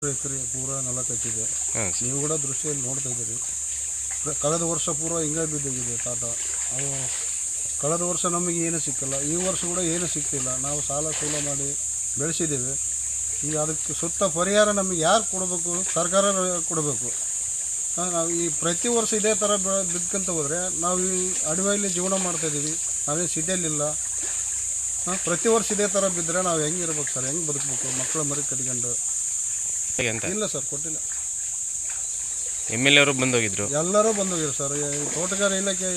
ಎಕರೆ ಪೂರ ನೆಲ ಕಚ್ಚಿದೆ. ಹಾಂ ನೀವು ಕೂಡ ದೃಶ್ಯದಲ್ಲಿ ನೋಡ್ತಾ ಇದ್ದೀರಿ. ಕಳೆದ ವರ್ಷ ಪೂರ ಹಿಂಗೆ ಬಿದ್ದೋಗಿದೆ ತೋಟ. ಅವು ಕಳೆದ ವರ್ಷ ನಮಗೆ ಏನೂ ಸಿಕ್ಕಿಲ್ಲ, ಈ ವರ್ಷ ಕೂಡ ಏನೂ ಸಿಗ್ತಿಲ್ಲ. ನಾವು ಸಾಲ ಸೂಲ ಮಾಡಿ ಬೆಳೆಸಿದ್ದೇವೆ. ಈಗ ಅದಕ್ಕೆ ಸುತ್ತ ಪರಿಹಾರ ನಮಗೆ ಯಾರು ಕೊಡಬೇಕು? ಸರ್ಕಾರ ಕೊಡಬೇಕು. ನಾವು ಈ ಪ್ರತಿ ವರ್ಷ ಇದೇ ಥರ ಬಿದ್ಕೊಂತ ಹೋದರೆ ನಾವು ಈ ಅಡವಿಯಲ್ಲಿ ಜೀವನ ಮಾಡ್ತಾಯಿದ್ದೀವಿ, ನಾವೇನು ಸಿಟಿಯಲ್ಲಿಲ್ಲ. ಪ್ರತಿ ವರ್ಷ ಇದೇ ಥರ ಬಿದ್ದರೆ ನಾವು ಹೆಂಗಿರ್ಬೇಕು ಸರ್? ಹೆಂಗೆ ಬದುಕಬೇಕು? ಮಕ್ಕಳು ಮರಿ ಕಟ್ಕೊಂಡು ಅಂತ ಇಲ್ಲ ಸರ್, ಕೊಟ್ಟಿಲ್ಲ. MLA ಅವರು ಬಂದೋಗಿದ್ರು, ಎಲ್ಲರೂ ಬಂದೋಗಿದ್ರು ಸರ್. ಈ ತೋಟಗಾರ ಇಲಾಖೆ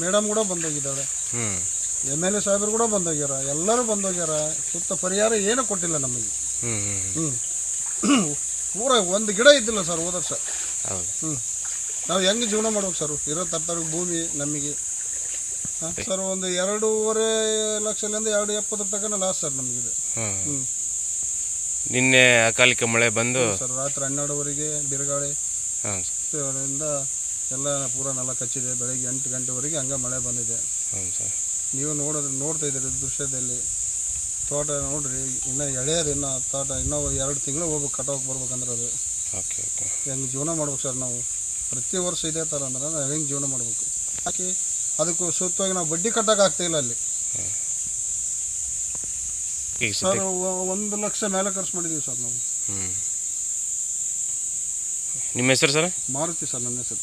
ಮೇಡಮ್ ಕೂಡ ಬಂದೋಗಿದ್ದಾಳೆ, MLA ಸಾಹೇಬರು ಕೂಡ ಬಂದೋಗ್ಯಾರ, ಎಲ್ಲರೂ ಬಂದೋಗ್ಯಾರ. ಸುತ್ತ ಪರಿಹಾರ ಏನೂ ಕೊಟ್ಟಿಲ್ಲ ನಮಗೆ. ಪೂರ ಒಂದು ಗಿಡ ಇದ್ದಿಲ್ಲ ಸರ್ ಹೋದ ವರ್ಷ. ನಾವು ಹೆಂಗೆ ಜೀವನ ಮಾಡ್ಬೇಕು ಸರ್? ಇರೋ ತರ್ತಾರ ಭೂಮಿ ನಮಗೆ. ಸರ್ ಒಂದು 2.5 ಲಕ್ಷದಿಂದ 2.70 ತನಕ ಲಾಸ್ ಸರ್ ನಮಗಿದೆ. ನಿನ್ನೆ ಅಕಾಲಿಕ ಮಳೆ ಬಂದು ಸರ್ ರಾತ್ರಿ 12ವರೆಗೆ ಬಿರುಗಾಳಿ ಎಲ್ಲ ಪೂರ ನೆಲ ಕಚ್ಚಿದೆ. ಬೆಳಗ್ಗೆ 8 ಗಂಟೆವರೆಗೆ ಹಂಗೆ ಮಳೆ ಬಂದಿದೆ. ನೀವು ನೋಡ್ತಾ ಇದ್ದೀರಿ ದೃಶ್ಯದಲ್ಲಿ. ತೋಟ ನೋಡ್ರಿ, ಇನ್ನೂ ಎಳೆಯೋದು, ಇನ್ನೂ ತೋಟ ಇನ್ನೂ 2 ತಿಂಗಳು ಹೋಗ್ಬೇಕು, ಕಟಾವಕ್ಕೆ ಬರ್ಬೇಕಂದ್ರೆ ಅದು ಹೆಂಗೆ ಜೀವನ ಮಾಡ್ಬೇಕು ಸರ್? ನಾವು ಪ್ರತಿ ವರ್ಷ ಇದೇ ಥರ ಅಂದ್ರೆ ನಾವು ಹೆಂಗೆ ಜೀವನ ಮಾಡಬೇಕು? ಯಾಕೆ ಅದಕ್ಕೂ ಸುತ್ತವಾಗಿ ನಾವು ಬಡ್ಡಿ ಕಟ್ಟೋಕೆ ಆಗ್ತಾಯಿಲ್ಲ ಅಲ್ಲಿ ಸರ್. 1 ಲಕ್ಷ ಮೇಲೆ ಖರ್ಚು ಮಾಡಿದ್ದೀವಿ ಸರ್ ನಾವು. ನಿಮ್ಮ ಹೆಸರು ಸರ್? ಮಾರುತಿ ಸರ್ ನನ್ನ ಹೆಸರು.